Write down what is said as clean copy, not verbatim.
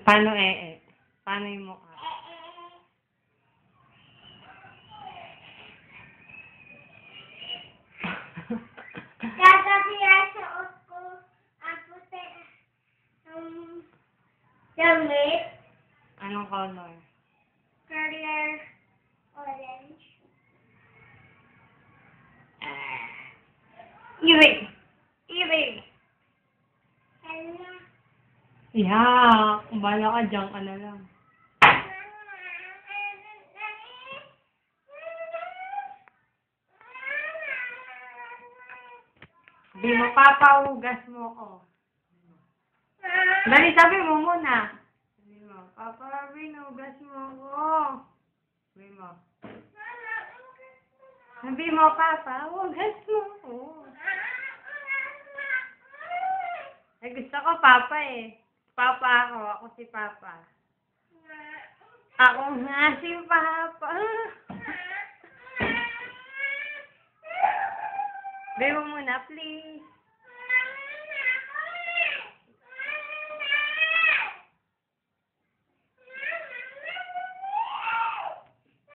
Paano Paano yung mukha? Kagabi ang suot ko ang puti. Damit. Anong color? Color orange. Ibig! Ibig! Ano? Yeah, bala ka dyan ka na lang. Sabi mo, Papa, hugas mo ko. Dali, sabi mo muna. Sabi mo, Papa, hugas mo ko. Sabi mo. Sabi mo, Papa, hugas mo ko. Eh, gusto ko Papa eh. Papa ako si Papa. Ako nga si Papa. Sabi mo muna, please.